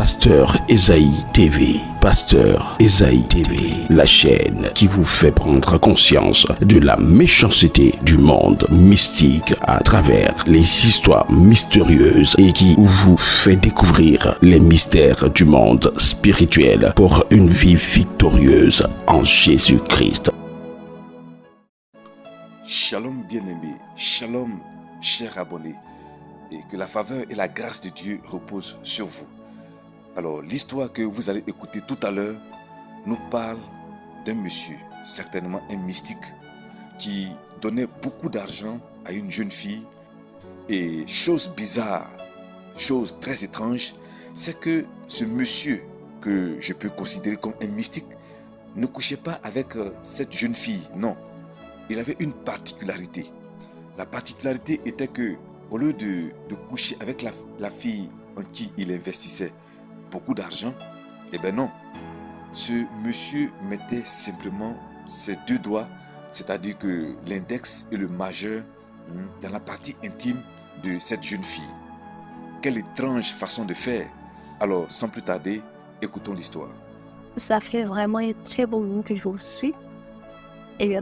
Pasteur Esaïe TV. Pasteur Esaïe TV, la chaîne qui vous fait prendre conscience de la méchanceté du monde mystique à travers les histoires mystérieuses et qui vous fait découvrir les mystères du monde spirituel pour une vie victorieuse en Jésus-Christ. Shalom bien-aimés, shalom chers abonnés, et que la faveur et la grâce de Dieu reposent sur vous. Alors, l'histoire que vous allez écouter tout à l'heure nous parle d'un monsieur, certainement un mystique, qui donnait beaucoup d'argent à une jeune fille. Et chose bizarre, chose très étrange, c'est que ce monsieur, que je peux considérer comme un mystique, ne couchait pas avec cette jeune fille, non. Il avait une particularité. La particularité était que, au lieu de coucher avec la fille en qui il investissait beaucoup d'argent, eh bien non. Ce monsieur mettait simplement ses deux doigts, c'est-à-dire que l'index et le majeur, dans la partie intime de cette jeune fille. Quelle étrange façon de faire. Alors, sans plus tarder, écoutons l'histoire. Ça fait vraiment un très bon moment que je vous suis. Et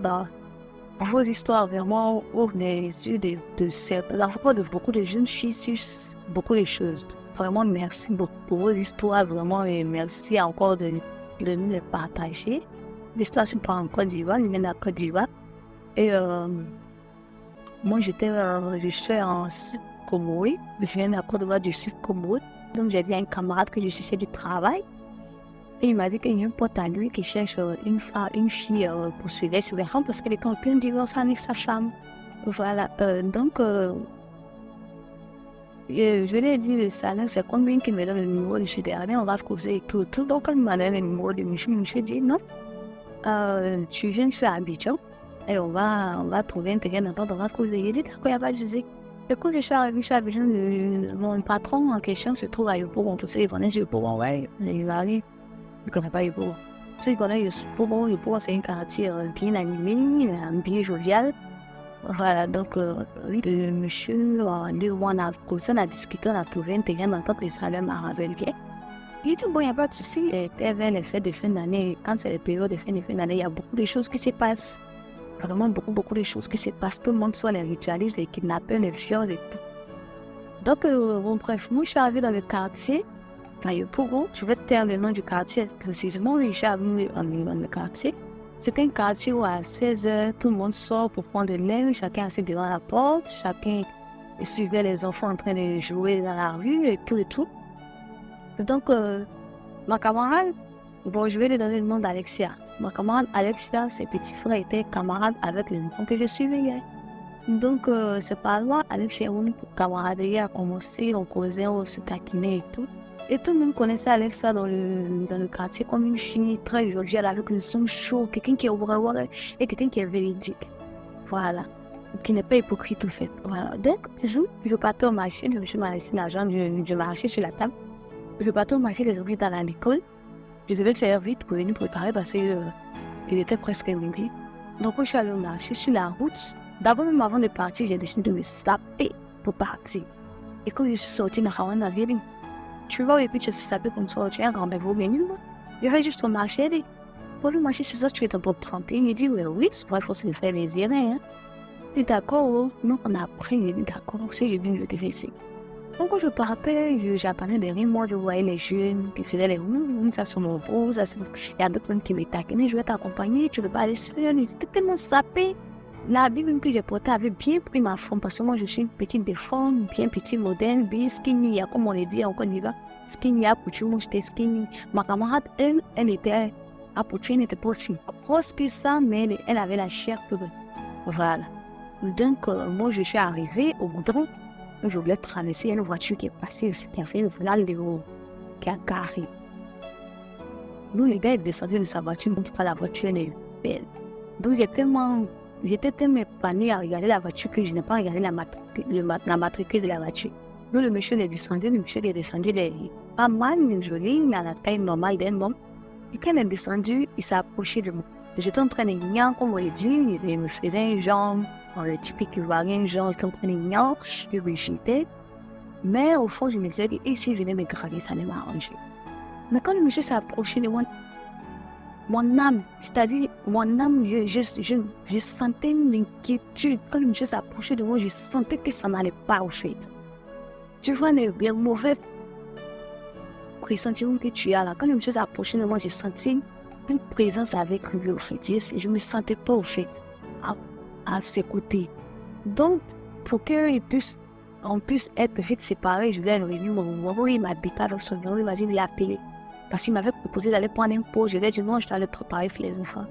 vos histoires vraiment ouvrent les yeux de beaucoup de jeunes filles sur beaucoup de choses. Vraiment, merci beaucoup pour vos histoires, vraiment, et merci encore de nous les partager. L'histoire se passe en Côte d'Ivoire, il vient de la Côte d'Ivoire. Et moi, je suis en Sud Comoré, je viens de la Côte d'Ivoire du Sud Comoré. Donc, j'ai dit à un camarade que je cherchais du travail. Et il m'a dit qu'il y a un pote à lui qui cherche une fille pour suivre sur les femmes parce qu'elle est en plein divorce avec sa femme. Voilà, je lui ai dit le salaire, c'est combien qu'il me donne le numéro de chez dernier, on va causer et tout. Donc, quand il m'a donné le numéro de monsieur dit non, tu viens sur Abidjan et on va trouver un terrain d'entente, on va causer. Il dit d'accord, il n'y a pas de souci. Et quand je suis arrivé chez Abidjan, mon patron en question se trouve à Yopougon, parce qu'il venait sur Yopougon, ouais, il arrive. Il ne connaît pas Yopougon. Il connaît Yopougon. Yopougon, c'est un quartier bien animé, bien jovial. Voilà, donc, le monsieur, nous, on a causé, on a discuté, on a trouvé un terrain d'entente, le salaire m'a révélé. Il dit, bon, il n'y a pas de souci, c'était vers les fêtes de fin d'année. Quand c'est les périodes de fin d'année, il y a beaucoup de choses qui se passent. Vraiment, beaucoup de choses qui se passent. Tout le monde soit les ritualistes, les kidnappeurs, les viols et tout. Donc, bon, bref, moi, je suis arrivée dans le quartier. Pour je vais te taire le nom du quartier précisément, oui, j'ai arrivé dans le quartier. C'est un quartier où à 16h, tout le monde sort pour prendre le lait, chacun assis devant la porte, chacun suivait les enfants en train de jouer dans la rue et tout et tout. Et donc, ma camarade, bon, je vais lui donner le nom d'Alexia. Ma camarade Alexia, ses petits frères étaient camarades avec les enfants que je suivais. Donc, c'est pas loin, Alexia et mon camaraderie a commencé, on causait, on se taquinait et tout. Et tout le monde connaissait Alexa dans le quartier comme une fille très joviale avec le son chaud, quelqu'un qui est vraiment et quelqu'un qui est véridique. Voilà. Qui n'est pas hypocrite en fait. Voilà. Donc, je partais au marché, je me suis laissé l'argent, je marchais sur la table. Je partais au marché, les ouvriers dans l'école. Je devais faire vite pour venir préparer parce qu'il était presque midi. Donc, quand je suis allée au marché sur la route, d'abord même avant de partir, j'ai décidé de me saper pour partir. Et quand je suis sortie, ma camarade m'a dit, tu vois, et puis tu sais comme ça, tu as un rendez-vous, mais non. Il va juste au marché, il dit, pour le marché, c'est ça, tu es en top 31. Il dit, oui, c'est vrai, il faut se faire les yeux, hein. Il dit, d'accord, non, on a appris, il dit, d'accord, si je viens, je te laisser. Donc, quand je partais, j'attendais derrière moi, je voyais les jeunes qui faisaient les ça sur mon beau, ça c'est. Il y a d'autres qui me taquinaient, je vais t'accompagner, tu ne veux pas aller seul. J'étais tellement sapée. L'habit même que j'ai porté avait bien pris ma forme parce que moi je suis une petite de forme, bien petite, moderne, bien skinny, comme on le dit en Côte d'Ivoire. Skinny, à Poutou, moi j'étais skinny. Ma camarade, elle était à Poutou, elle n'était pas aussi grosse que ça, mais elle avait la chair que. Voilà. Donc, moi je suis arrivée au goudron. Je voulais traverser une voiture qui est passée, qui a fait le volant de haut, qui a garé. Nous, les gars, ils descendaient de sa voiture, mais pas la voiture, elle est belle. Donc, j'étais tellement épanouie à regarder la voiture que je n'ai pas regardé la matricule de la voiture. Donc le monsieur est descendu, il est pas mal, mais joli, mais à la taille normale d'un homme. Et quand il est descendu, il s'est approché de moi. J'étais en train de gagner, comme on le dit, il me faisait un genre, le typique ivoirien, genre, j'étais en train de gagner, je me jetais. Mais au fond, je me disais que s'il venait me draguer, ça allait m'arranger. Mais quand le monsieur s'est approché de moi, mon âme, c'est-à-dire mon âme, je sentais une inquiétude. Quand le monsieur s'est approché de moi, je sentais que ça n'allait pas au fait. Tu vois le mauvais pressentiment que tu as là. Quand le monsieur s'est approché de moi, j'ai senti une présence avec lui au fait. Je ne me sentais pas au fait à ses côtés. Donc, pour qu'on puisse être séparés, je voulais réunir mon maman. Il m'a dit avec son numéro, il m'a dit de l'appeler. Parce qu'il m'avait proposé d'aller prendre un pot. Je lui ai dit non, je dois le préparer pour les enfants.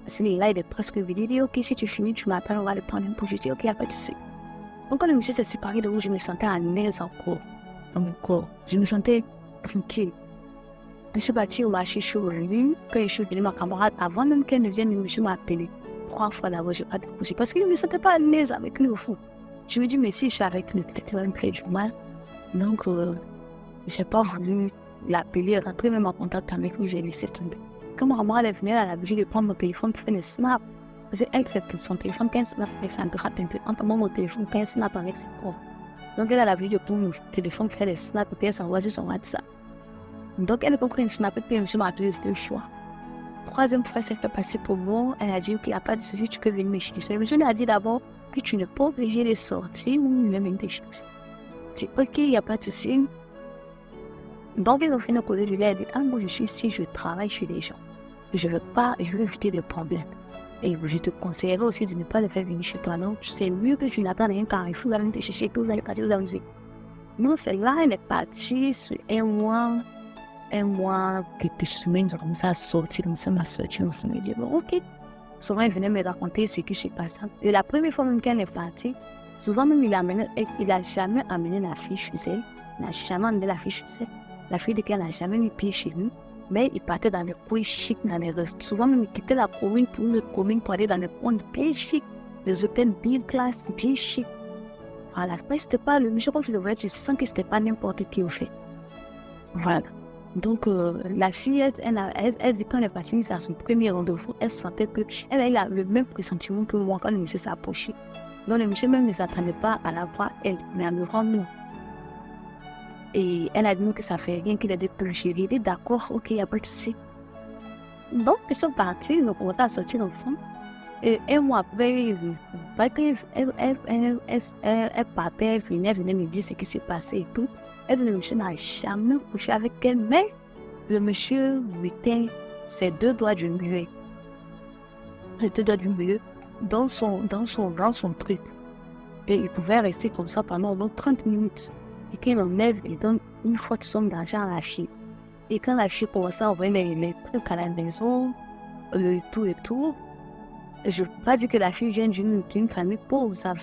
Parce que là, il est presque vide. Il dit ok, si tu finis, tu m'appelles, on va le prendre un pot. Je dis ok, il n'y a pas de souci. Donc, quand le monsieur s'est séparé de moi, je me sentais à l'aise encore dans mon corps. Je me sentais tranquille. Je suis partie au marché, je suis revenue. Quand je suis venue, ma camarade, avant même qu'elle ne vienne, le monsieur m'a appelé 3 fois d'abord, je n'ai pas déposé. Parce qu'il ne me sentait pas à l'aise avec lui au fond. Je lui ai dit, mais si je suis avec lui, peut-être qu'il va me faire du mal. Donc, je n'ai pas voulu l'appeler, rentrer même en contact avec lui, j'ai laissé tomber. Quand ma camarade est venue, elle a l'habitude de prendre mon téléphone pour faire des snaps. Parce qu'elle fait son téléphone, quand elle snap avec ça gratte un peu. Entre moi, mon téléphone, quand elle snap avec ses corps. Donc, elle a l'habitude de prendre mon téléphone pour faire des snaps, et puis elle s'envoie sur son WhatsApp. Donc, elle a compris une snap, et puis le monsieur m'a donné 2 choix. Troisième fois, c'est fait passer pour moi. Elle a dit, ok, il n'y a pas de souci, tu peux venir me chercher. Le monsieur lui a dit d'abord que tu n'es pas obligé de sortir ou même de chercher. C'est ok, il n'y a pas de souci. Donc, ils ont fait nos collègues, je lui ai dit, moi, je suis ici, je travaille chez les gens. Je veux éviter des problèmes. Et je te conseillerais aussi de ne pas le faire venir chez toi, non? C'est mieux que tu n'attends rien car il faut aller te chercher, puis vous allez partir vous amuser. Non, celle-là, elle est partie sur un mois, quelques semaines, comme ça, sortir, comme ça, m'a sorti, on me dit, bon, ok. Souvent, elle venait me raconter ce qui s'est passé. Et la première fois même qu'elle est partie, souvent même, il a jamais amené la fille chez elle. Il n'a jamais amené la fille chez elle. La fille de qu'elle n'a jamais mis pied chez lui. Mais il partait dans les coins chics, dans les restos. Souvent même, il quittait la commune pour aller dans les coins bien chics. Les hôtels bien classe, bien chics. Voilà. Mais c'était pas le monsieur, quand je le voyais, je sens que c'était pas n'importe qui au fait. Voilà. Donc, la fille, elle dit quand elle est partie à son premier rendez-vous, elle sentait qu'elle a le même pressentiment que moi quand le monsieur s'est approché. Donc, le monsieur même ne s'attendait pas à la voir elle, mais à me voir nous. Et elle a dit que ça fait rien qu'il a dit que j'ai dit d'accord, ok, il n'y a pas de souci. Donc, ils sont partis, ils ont commencé à sortir l'enfant. Et un mois après, elle partait, elle venait me dire ce qui s'est passé et tout. Et le monsieur n'a jamais couché avec elle, mais le monsieur lui tient ses 2 doigts du milieu. Les 2 doigts du milieu dans son truc. Et il pouvait rester comme ça pendant 30 minutes. Et qu'il enlève, il donne une fois de somme d'argent à la fille. Et quand la fille commençait à envoyer les trucs à la maison, le tout et tout, je ne veux pas dire que la fille vient d'une famille pauvre, sa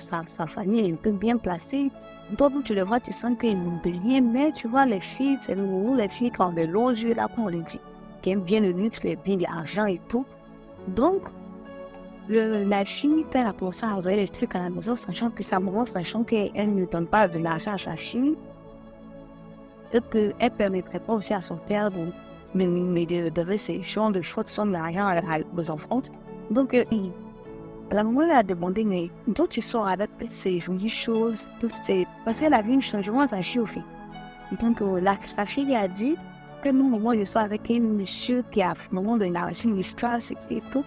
famille est un peu bien placée. Donc, tu le vois, tu sens qu'ils n'ont de rien, mais tu vois, les filles, c'est nous, les filles qui ont des longs yeux là, qu'on les dit, qui aiment bien le luxe, les biens, l'argent et tout. Donc, la fille, elle a commencé à envoyer les trucs à la maison, sachant que sa maman, sachant qu'elle ne donne pas de l'argent à sa fille, et qu'elle ne permettrait pas aussi à son père de donner ces genres de choix de somme d'argent aux enfants. Donc, la maman elle a demandé, mais d'où tu sors avec toutes ces jolies choses, parce qu'elle a vu un changement à sa fille au fait. Donc, sa fille a dit que non, moi je sors avec un monsieur qui a vraiment de l'argent, une histoire, et tout.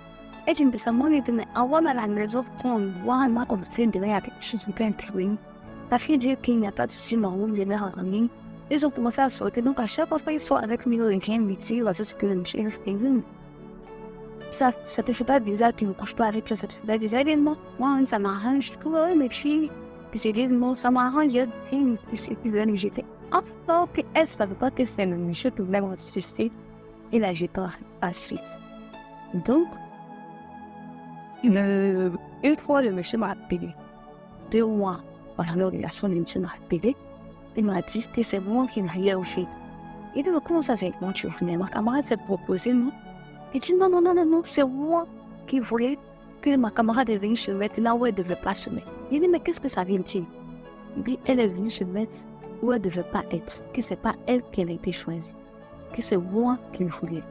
Et je me disais, moi, je dis, mais envoie à la maison qu'on voit, moi, comme c'est de quelque chose de bien clean. La fille dit qu'il n'y a pas de souci, mais on est là en ligne. Ils ont commencé à sortir, donc à chaque fois qu'ils sont avec lui, ils viennent me dire, c'est ce que le monsieur fait. Ça te fait pas bizarre qu'il ne couche pas avec toi, ça te fait pas bizarre. Non, moi, ça m'arrange. Je trouve, mes filles, puis c'est dit, non, ça m'arrange, il y a des filles qui veulent jeter. Enfin, puis elle ne savait pas que c'est le monsieur qui voulait me sucer et la jeter à la suite. Donc, une fois, le monsieur m'a appelé. 2 mois, pendant la relation, le monsieur m'a appelé. Il m'a dit que c'est moi qui m'ai eu au fait. Il dit, comment ça c'est moi tu venais? Ma camarade s'est proposé, non? Il dit, non, c'est moi qui voulais que ma camarade est venue se mettre là où elle ne devait pas se mettre. Il dit, mais qu'est-ce que ça vient dire? Il dit, elle est venue se mettre où elle ne devait pas être, que ce n'est pas elle qui a été choisie, que c'est moi qui le voulais.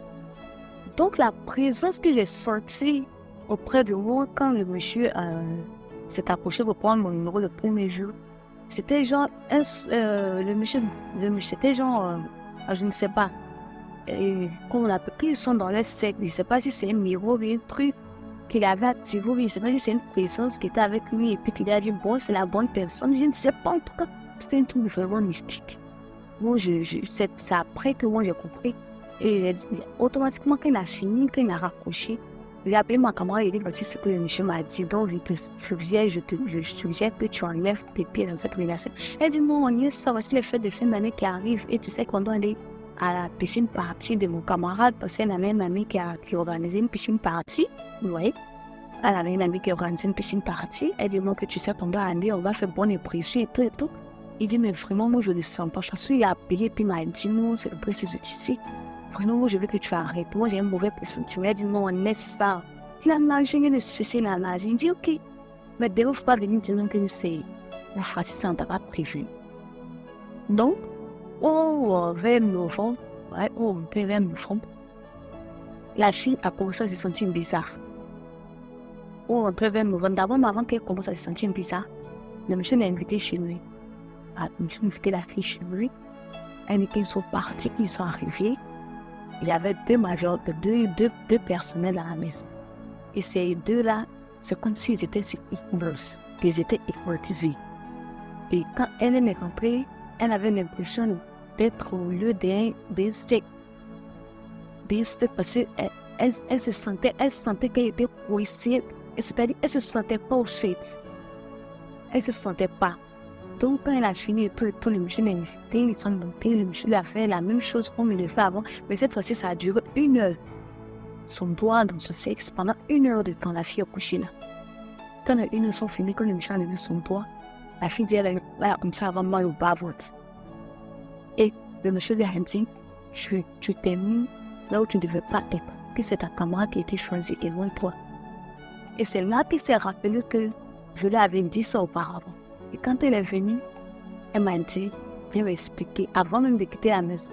Donc la présence que j'ai sentie auprès de moi quand le monsieur s'est approché pour prendre mon numéro le premier jour, C'était genre, le monsieur, c'était genre, je ne sais pas, comment on appelle, qu'ils sont dans le secte, je ne sais pas si c'est un miroir ou un truc qu'il avait activé, je ne sais pas si c'est une présence qui était avec lui et puis qu'il a dit, bon, c'est la bonne personne, je ne sais pas, en tout cas, c'était un truc vraiment mystique. Moi, c'est après que moi j'ai compris. Et j'ai dit, automatiquement, quand il a fini, quand il a raccroché, j'ai appelé ma camarade et dit, voici ce que le monsieur m'a dit. Donc, je suggère que tu enlèves tes pieds dans cette relation. Elle dit, non, on y est, ça, voici les fêtes de fin d'année qui arrivent. Et tu sais qu'on doit aller à la piscine partie de mon camarade, parce qu'elle avait une amie qui organisait une piscine partie. Vous voyez? Elle avait une amie qui organisait une piscine partie. Elle dit, moi, que tu sais qu'on doit aller, on va faire bonne impression et tout et tout. Il dit, mais vraiment, moi, je ne le sens pas. Je suis appelé, puis il m'a dit, non, c'est le précis ici. Vraiment, moi, je veux que tu arrêtes. Moi, j'ai un mauvais pressentiment. Il a dit, non, on est ça. Il a nagé, il a sucé la nage. Il dit, ok. Mais ne faut pas venir dire que c'est la fois-ci, ça, on t'a pas prévu. Donc, vers novembre, vers novembre, la fille a commencé à se sentir bizarre. Vers novembre, d'abord, avant qu'elle commence à se sentir bizarre, le monsieur l'a invité chez lui. Le monsieur a invité la fille chez lui. Elle dit qu'ils sont partis, qu'ils sont arrivés. Il y avait deux personnels dans la maison. Et ces deux-là, c'est comme s'ils étaient qu'ils étaient hypnotisés. Et quand elle est rentrée, elle avait l'impression d'être au lieu d'un steak. Parce qu'elle se sentait qu'elle était coincée. C'est-à-dire qu'elle ne se sentait pas au fait. Elle ne se sentait pas. Donc, quand elle a fini, tout le monsieur l'a invité, ils sont montés, le monsieur l'a fait la même chose comme il le fait avant. Mais cette fois-ci, ça a duré 1 heure. Son doigt dans son sexe, pendant 1 heure de temps, la fille a couché là. Quand les 1 heure sont finies, quand le monsieur a levé son doigt, la fille dit, elle a comme ça avant mal au bas-ventre. Et le monsieur lui a dit, tu t'es mis là où tu ne devais pas être, que c'est ta camarade qui a été choisie et non toi. Et c'est là qu'il s'est rappelé que je lui avais dit ça auparavant. Et quand elle est venue, elle m'a dit, viens m'expliquer. Avant même de quitter la maison,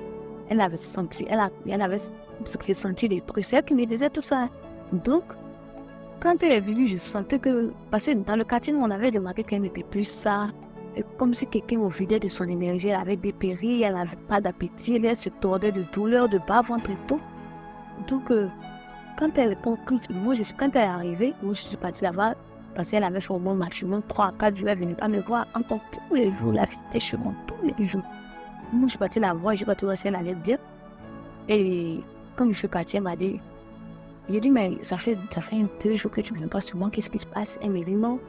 elle avait ressenti des trucs. C'est elle qui me disait tout ça. Donc, quand elle est venue, je sentais que, parce que dans le quartier, on avait remarqué qu'elle n'était plus ça. Et comme si quelqu'un au vidait de son énergie, elle avait dépéri, elle n'avait pas d'appétit, elle se tordait de douleur, de bas-ventre et tout. Donc, quand elle est arrivée, moi je suis partie là-bas, parce qu'elle avait fait au moins maximum 3 à 4 jours, elle ne venait pas me voir encore tous les jours, la fille était chez moi tous les jours. Moi je suis partie la voir, je ne sais pas trop si elle allait bien. Et quand je suis partie, elle m'a dit, j'ai dit, mais ça fait 2 jours que tu ne viens pas sur moi, qu'est-ce qui se passe? Elle m'a dit, non,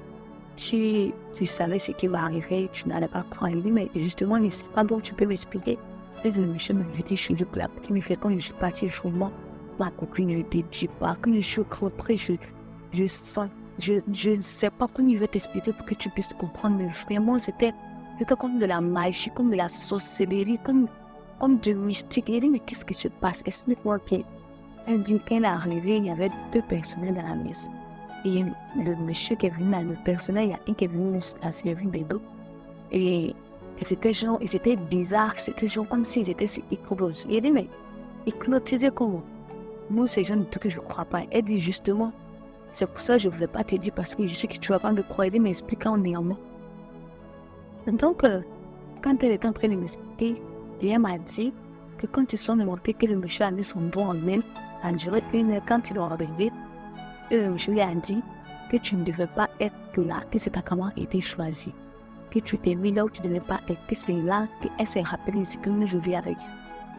tu savais ce qui va arriver, tu n'allais pas croire. Elle dit, mais justement, je ne sais pas, donc tu peux m'expliquer. Et le monsieur m'a invité chez lui, qui me fait quand je suis partie chez moi, ma copine ne te dit pas, quand je suis rentrée, je sens. Je ne sais pas comment il veut t'expliquer pour que tu puisses comprendre, mais vraiment, c'était comme de la magie, comme de la sorcellerie, comme du mystique. Il dit, mais qu'est-ce qui se passe? Explique-moi bien. Elle dit, quand elle est arrivée, il y avait 2 personnels dans la maison. Et le monsieur qui est venu dans le personnel, il y a un qui est venu à servir des dos. Et c'était genre, ils étaient bizarres, c'était genre comme s'ils étaient hypnotisés. Il dit, mais hypnotisés comment? Moi, c'est genre de truc que je ne crois pas. Elle dit justement, c'est pour ça que je ne voulais pas te dire parce que je sais que tu ne vas pas me croire. Elle dit, mais explique en néanmoins. Donc, quand elle était en train de m'expliquer, elle m'a dit que quand ils sont montés, que le monsieur a mis son doigt en elle, a duré 1 heure quand il est arrivé. Le monsieur lui a dit que tu ne devais pas être là, que c'est ta camarade qui a été choisie, que tu t'es mis là où tu ne devais pas être, que c'est là qu'elle s'est rappelée ici que je vis avec.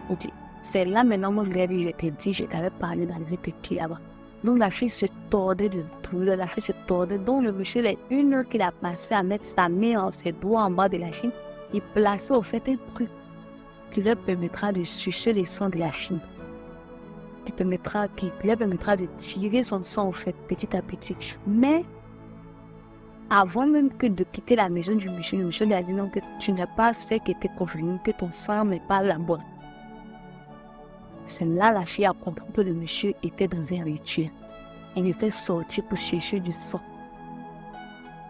On dit, c'est là maintenant, moi je lui ai dit, je t'ai dit, je t'avais parlé d'enlever tes pieds là-bas. Donc la fille se tordait de douleur, la fille se tordait. Donc le monsieur, les 1 heure qu'il a passé à mettre sa main en ses doigts en bas de la fille, il plaçait au fait un truc qui leur permettra de sucer les sangs de la fille. Qui leur permettra de tirer son sang au fait, petit à petit. Mais avant même que de quitter la maison du monsieur, le monsieur lui a dit non, que tu n'es pas ce qui était convenu, que ton sang n'est pas la bonne. C'est là la fille a compris que le monsieur était dans un rituel. Il était sorti pour chercher du sang.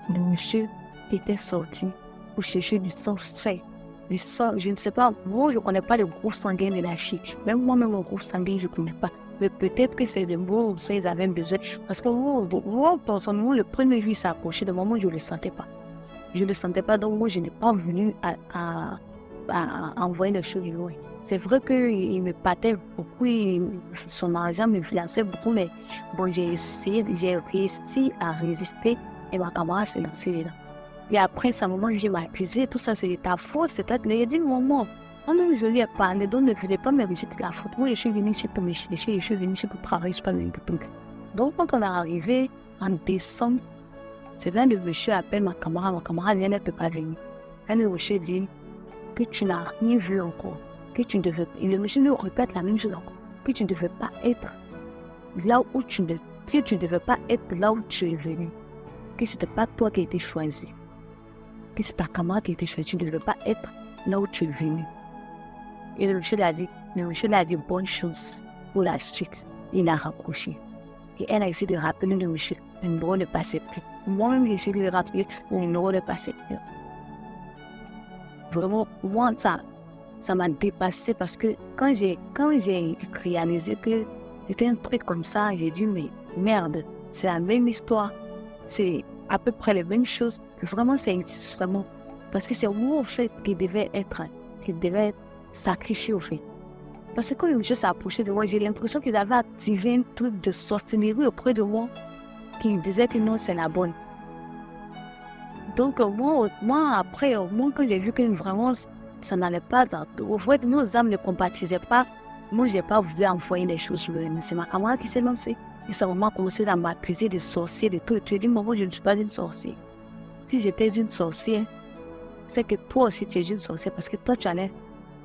Le monsieur était sorti pour chercher du sang frais. Du sang, je ne sais pas, moi je ne connais pas le groupe sanguin de la fille. Même moi-même, mon groupe sanguin, je ne connais pas. Mais peut-être que c'est le mot où ils avaient besoin. Parce que moi, personnellement, le premier jour, il s'est approché de moi, je ne le sentais pas. Je ne le sentais pas, donc moi, je n'ai pas voulu à envoyer les choses loin. C'est vrai qu'il me battait beaucoup, son argent me finançait beaucoup, mais bon, j'ai réussi à résister et ma camarade s'est lancée dedans. Et après, ça moment, je m'a accusé, tout ça, c'est ta faute, c'est toi. Il a dit, maman, je lui ai parlé, donc ne voulais pas me rejeter la faute. Moi, je suis venue ici pour me chercher, je suis venue ici pour travailler, je suis pas venue pour tout. Donc, quand on est arrivé en décembre, c'est là que le monsieur appelle ma camarade vient d'être pas venue. Et le monsieur dit que tu n'as rien vu encore, que tu ne devais pas. Et le monsieur nous répète la même chose encore, que tu ne devais pas être là où tu ne devais pas être là où tu es venu, que ce n'était pas toi qui as été choisi, que c'est ta camarade qui a été choisie, tu ne devais pas être là où tu es venu. Et le monsieur l'a dit bonne chose pour la suite. Il a raccroché. Et elle a essayé de rappeler le monsieur, le numéro ne passait plus. Moi-même, j'ai essayé de rappeler, le numéro ne passait plus. Vraiment, moi, ça m'a dépassé parce que quand j'ai réalisé que c'était un truc comme ça, j'ai dit, mais merde, c'est la même histoire. C'est à peu près les mêmes choses. Vraiment, ça existe vraiment. Parce que c'est moi, au fait, qui devait être sacrifié, au fait. Parce que quand le monsieur s'est approché de moi, j'ai l'impression qu'ils avaient activé un truc de sorcellerie auprès de moi qui me disait que non, c'est la bonne. Donc, moi après, quand j'ai vu que vraiment, ça n'allait pas, au fait, nos âmes ne compatisaient pas, moi, je n'ai pas voulu envoyer les choses sur eux. C'est ma camarade qui s'est lancée. Et ça m'a commencé à m'accuser de sorcier, de tout. Et tu as dit, maman, je ne suis pas une sorcière. Si j'étais une sorcière, c'est que toi aussi, tu es une sorcière parce que toi, tu en es.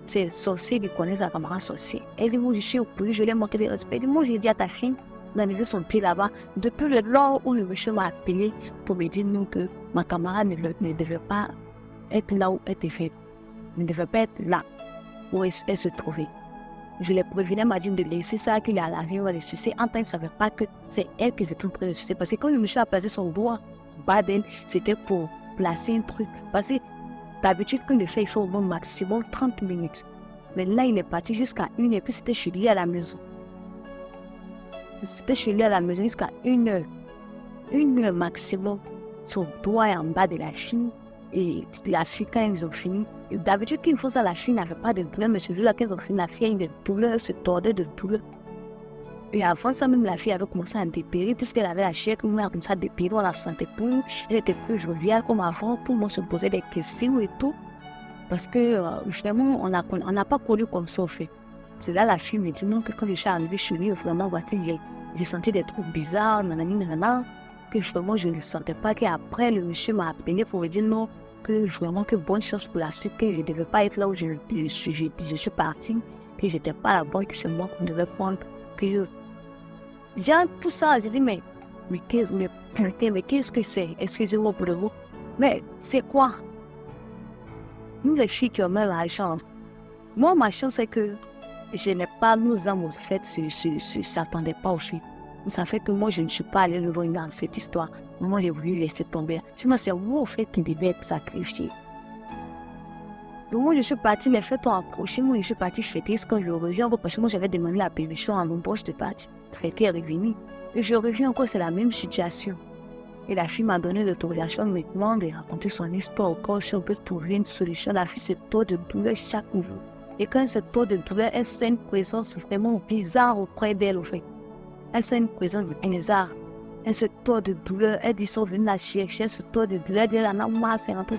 C'est sorcier qui connaît sa camarade sorcier. Elle dit, moi, je suis au pays, je l'ai manqué de respect. Elle dit, moi, j'ai dit à ta fille d'enlever son pied là-bas. Depuis le lors où le monsieur m'a appelé pour me dire non, que ma camarade ne devait pas être là où elle était faite. Ne devait pas être là où elle se trouvait. Je l'ai prévenu, elle m'a dit de laisser ça, qu'il a l'avion, de sucer. En tant qu'elle ne savait pas que c'est elle qui était en train de sucer. Parce que quand le monsieur a placé son doigt bas d'elle, c'était pour placer un truc. Parce que d'habitude, quand il le fait, il faut au moins maximum 30 minutes. Mais là, il est parti jusqu'à 1 heure, puis c'était chez lui à la maison. C'était chez lui à la maison jusqu'à 1 heure. 1 heure maximum. Son doigt est en bas de la fille. Et la fille, quand ils ont fini, d'habitude, quand ils font ça, la fille n'avait pas de douleur, mais ce jour-là, quand ils ont fini, la fille a eu des douleurs, se tordait de douleur. Et avant ça, même la fille avait commencé à dépérir, puisqu'elle avait la chair, comme elle a commencé à dépérir, on la sentait plus, elle était plus joviale comme avant, tout le monde se posait des questions et tout. Parce que, vraiment, on n'a pas connu comme ça, au fait. C'est là la fille me dit, non, que quand je suis arrivée chez lui, vraiment, voici, j'ai senti des trucs bizarres, nanana, que vraiment, je ne sentais pas, qu'après, le monsieur m'a appelé pour me dire, non, que vraiment, que bonne chance pour la suite, que je ne devais pas être là où je suis partie, que je n'étais pas la bonne, que c'est moi qu'on devait prendre, que j'ai tout ça, j'ai dit, mais qu'est-ce que c'est? Excusez-moi pour le mot. Mais c'est quoi? Nous, les filles qui ont même l'argent, moi, ma chance, c'est que je n'ai pas, nos âmes, au fait, ne s'attendaient pas aux filles. Ça fait que moi, je ne suis pas allée loin dans cette histoire. Moi, j'ai voulu laisser tomber. Sinon, c'est moi, au fait, qui devait être sacrifié. Donc, moi, je suis partie, les fêtes ont approché. Moi, je suis partie fêter. Quand je reviens, parce que moi, j'avais demandé la permission à mon boss de partir. Fêter est revenu. Et je reviens encore, c'est la même situation. Et la fille m'a donné l'autorisation maintenant de raconter son histoire encore. Si on peut trouver une solution, la fille se tord de douleur chaque jour. Et quand elle se tord de douleur, elle sent une présence vraiment bizarre auprès d'elle, au fait. Elle sent une présence bizarre. Elle se tord de douleur. Elle dit, ils sont venus la chercher. Elle se tord de douleur. Elle dit, elle en a marre, c'est rentré.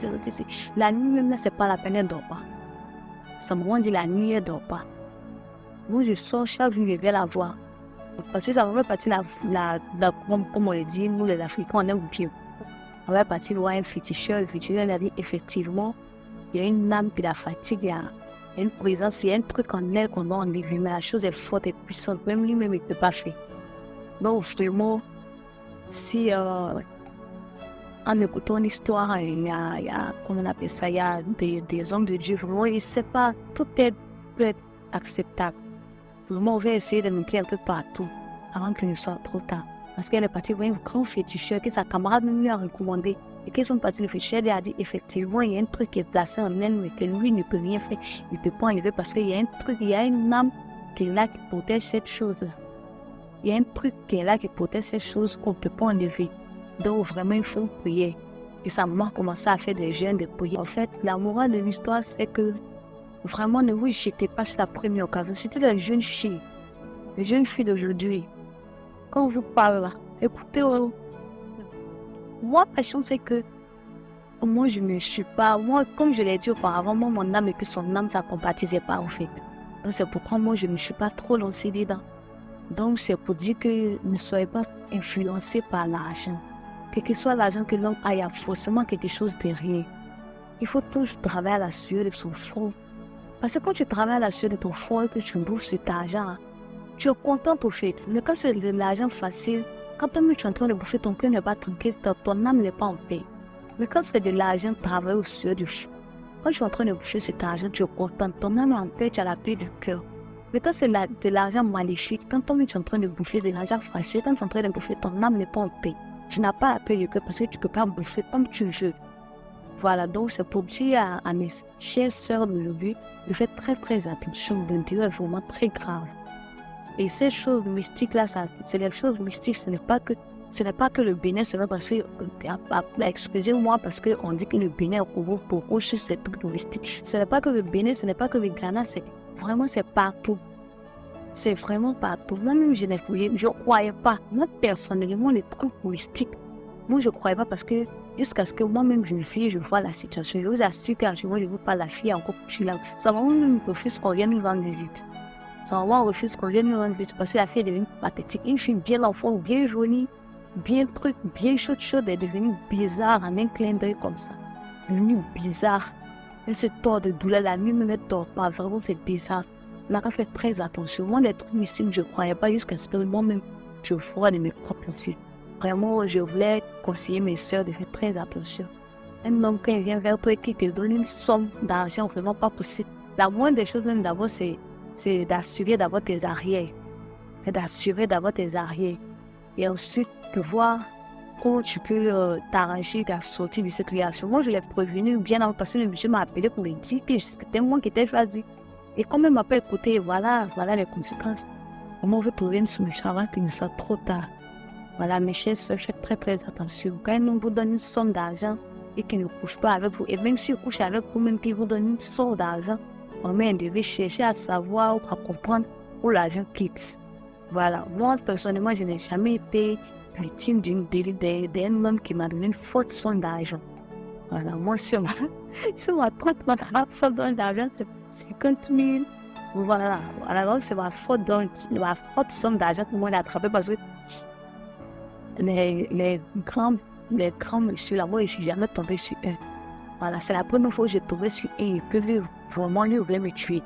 La nuit même, là, c'est pas la peine, elle dort pas. Ça me dit, la nuit, elle dort pas. Moi, je sors chaque jour, je vais la voir. Parce que ça va partir, comme on le dit, nous, les Africains, on aime bien. On va partir voir un féticheur. Le féticheur, elle a dit, effectivement, il y a une âme qui la fatigue, il y a une présence, il y a un truc en elle qu'on doit enlever. Mais la chose est forte et puissante. Même lui-même, il ne peut pas faire. Donc, vraiment, si en écoutant l'histoire, il y a, comment on appelle ça, il y a des hommes de Dieu, vraiment, il ne sait pas, tout peut être acceptable. Vraiment, on va essayer de nous plaire un peu partout, avant qu'il ne soit trop tard. Parce qu'elle est partie voir un grand féticheur que sa camarade lui a recommandé. Et qu'ils sont partis, le féticheur lui a dit, effectivement, il y a un truc qui est placé en elle, mais que lui ne peut rien faire. Il ne peut pas enlever parce qu'il y a un truc, il y a une âme qui est là, qui protège cette chose-là. Il y a un truc qui est là qui protège ces choses qu'on ne peut pas enlever. Donc vraiment, il faut prier. Et ça m'a commencé à faire des jeûnes, des prières. En fait, la morale de l'histoire, c'est que vraiment, ne vous jetez pas sur la première occasion. C'était les jeunes filles d'aujourd'hui. Quand on vous parle là, écoutez, moi, la chose, c'est que moi, je ne suis pas... Moi, comme je l'ai dit auparavant, moi, mon âme et que son âme, ça ne compatisait pas, en fait. Donc, c'est pourquoi moi, je ne suis pas trop lancée dedans. Donc, c'est pour dire que ne soyez pas influencés par l'argent. Quel que soit l'argent que l'on a, il y a forcément quelque chose derrière. Il faut toujours travailler à la sueur de son front. Parce que quand tu travailles à la sueur de ton front et que tu bouffes cet argent, tu es content au fait. Mais quand c'est de l'argent facile, quand tu es en train de bouffer, ton cœur n'est pas tranquille, ton âme n'est pas en paix. Mais quand c'est de l'argent travaillé au sueur du front, quand tu es en train de bouffer cet argent, tu es content, ton âme est en paix, tu as la paix du cœur. Mais quand c'est de l'argent maléfique, quand tu es en train de bouffer de l'argent facile, quand tu es en train de bouffer, ton âme n'est pas en paix. Tu n'as pas la paix du cœur parce que tu ne peux pas bouffer comme tu veux. Voilà, donc c'est pour dire à mes chères sœurs de l'objet de faire très très attention, d'un est vraiment très grave. Et ces choses mystiques-là, c'est les choses mystiques, ce n'est pas que le Bénin seulement parce que, excusez-moi, parce qu'on dit que le Bénin recouvre beaucoup sur ces trucs mystiques. Ce n'est pas que le Bénin, ce n'est pas que le Ghana, c'est partout. C'est vraiment partout. Moi-même, je ne croyais pas. Moi, personnellement, les trucs mystiques, moi, je ne croyais pas parce que jusqu'à ce que moi-même, je vois la situation. Je vous assure qu'à je ne vois pas la fille encore coucher là. Ça va même refuse qu'on vienne nous rendre visite. Ça va refuse qu'on vienne nous rendre visite parce que la fille est devenue pathétique. Une fille bien l'enfant, bien jolie, bien truc, bien chaude, elle est devenue bizarre en un clin d'œil comme ça. Elle est devenue bizarre. Elle se tord de douleur. La nuit, même elle ne tord pas. Vraiment, c'est bizarre. On a qu'à faire très attention. Moi, les trucs mystiques, je ne croyais pas jusqu'à ce que moi-même, je vois de mes propres yeux. Vraiment, je voulais conseiller mes soeurs de faire très attention. Un homme, quand il vient vers toi et qu'il te donne une somme d'argent, vraiment pas possible. La moindre des choses, même d'abord, c'est d'assurer d'avoir tes arrières. Et ensuite, de voir comment tu peux t'arranger à sortir de cette relation. Moi, je l'ai prévenu bien avant parce que le monsieur m'a appelé pour me dire que c'était moi qui t'ai choisi. Et comme elle m'a pas écouté, voilà les conséquences. Comment on veut trouver une solution avant qu'il ne soit trop tard. Voilà, mes chers soeurs, faites très très attention. Quand on vous donne une somme d'argent et qu'il ne couche pas avec vous, et même s'il couche avec vous, même qu'il vous donne une somme d'argent, on devait chercher à savoir ou à comprendre où l'argent quitte. Voilà, moi personnellement, je n'ai jamais été victime d'un homme qui m'a donné une forte somme d'argent. Voilà, moi sur ma 30 somme d'argent, c'est 50 000. Voilà, donc c'est ma forte somme d'argent que moi j'ai attrapé parce que les grands messieurs là, moi je ne suis jamais tombé sur eux. Voilà, c'est la première fois que j'ai tombé sur eux et que vraiment lui voulait me tuer.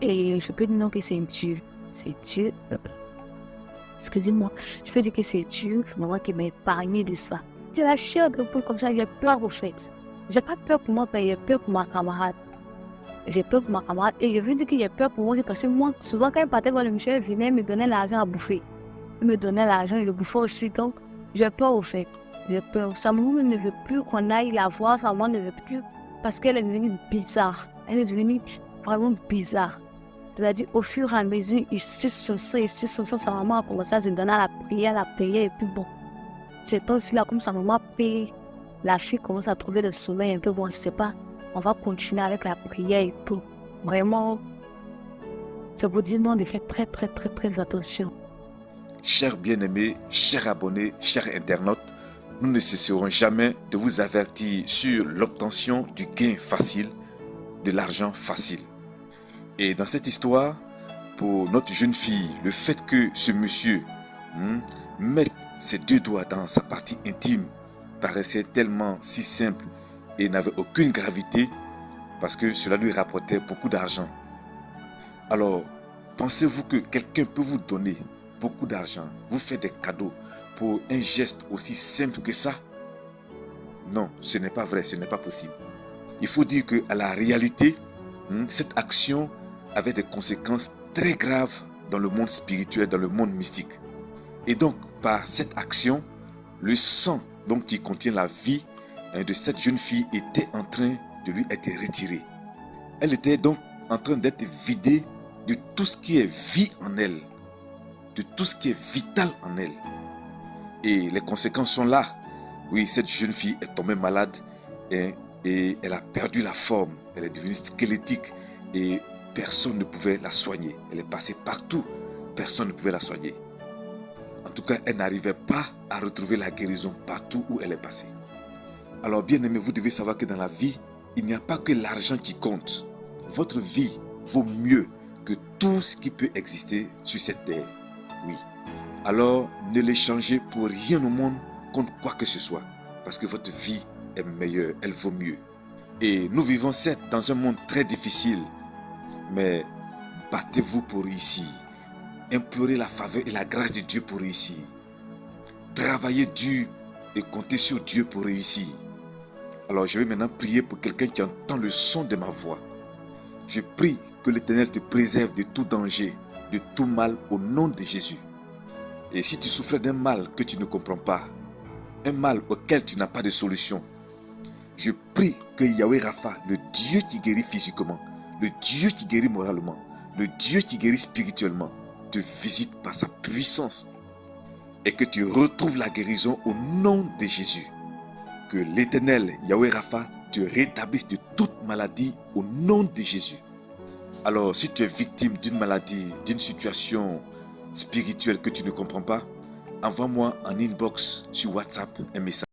Et je peux dire non que c'est Dieu. C'est Dieu. Excusez-moi, je peux dire que c'est Dieu vraiment qui m'a épargné de ça. J'ai la chair de poule comme ça, j'ai peur au fait. J'ai pas peur pour moi, mais j'ai peur pour ma camarade. J'ai peur pour ma camarade et je veux dire qu'il y a peur pour moi parce que moi, souvent quand il partait voir le monsieur, il venait me donner l'argent à bouffer. Il me donnait l'argent et le bouffait aussi. Donc, j'ai peur au fait. J'ai peur. Sa maman ne veut plus qu'on aille la voir. Sa maman ne veut plus parce qu'elle est devenue bizarre. Elle est devenue vraiment bizarre. C'est-à-dire, au fur et à mesure, il suce son sang. Sa maman a commencé à se donner à la prière et puis bon. C'est aussi là, comme sa maman prie, la fille commence à trouver le sommeil un peu. Bon, je ne sais pas. On va continuer avec la prière et tout. Vraiment, c'est pour dire non, de faire très, très, très, très attention. Chers bien-aimés, chers abonnés, chers internautes, nous ne cesserons jamais de vous avertir sur l'obtention du gain facile, de l'argent facile. Et dans cette histoire, pour notre jeune fille, le fait que ce monsieur mette ses deux doigts dans sa partie intime paraissait tellement si simple et n'avait aucune gravité parce que cela lui rapportait beaucoup d'argent. Alors, pensez-vous que quelqu'un peut vous donner beaucoup d'argent, vous faire des cadeaux pour un geste aussi simple que ça? Non, ce n'est pas vrai, ce n'est pas possible. Il faut dire qu'à la réalité, cette action avait des conséquences très graves dans le monde spirituel, dans le monde mystique. Et donc, par cette action, le sang donc, qui contient la vie de cette jeune fille était en train de lui être retiré. Elle était donc en train d'être vidée de tout ce qui est vie en elle, de tout ce qui est vital en elle. Et les conséquences sont là. Oui, cette jeune fille est tombée malade et elle a perdu la forme. Elle est devenue squelettique et personne ne pouvait la soigner. Elle est passée partout, personne ne pouvait la soigner. En tout cas, elle n'arrivait pas à retrouver la guérison partout où elle est passée. Alors bien aimé, vous devez savoir que dans la vie, il n'y a pas que l'argent qui compte. Votre vie vaut mieux que tout ce qui peut exister sur cette terre. Oui. Alors ne l'échangez pour rien au monde contre quoi que ce soit. Parce que votre vie est meilleure, elle vaut mieux. Et nous vivons certes dans un monde très difficile. Mais battez-vous pour réussir. Implorez la faveur et la grâce de Dieu pour réussir. Travaillez dur et comptez sur Dieu pour réussir. Alors je vais maintenant prier pour quelqu'un qui entend le son de ma voix. Je prie que l'Éternel te préserve de tout danger, de tout mal au nom de Jésus. Et si tu souffres d'un mal que tu ne comprends pas, un mal auquel tu n'as pas de solution, je prie que Yahweh Rapha, le Dieu qui guérit physiquement, le Dieu qui guérit moralement, le Dieu qui guérit spirituellement, te visite par sa puissance et que tu retrouves la guérison au nom de Jésus. Que l'Éternel Yahweh Rapha te rétablisse de toute maladie au nom de Jésus. Alors, si tu es victime d'une maladie, d'une situation spirituelle que tu ne comprends pas, envoie-moi en inbox sur WhatsApp un message.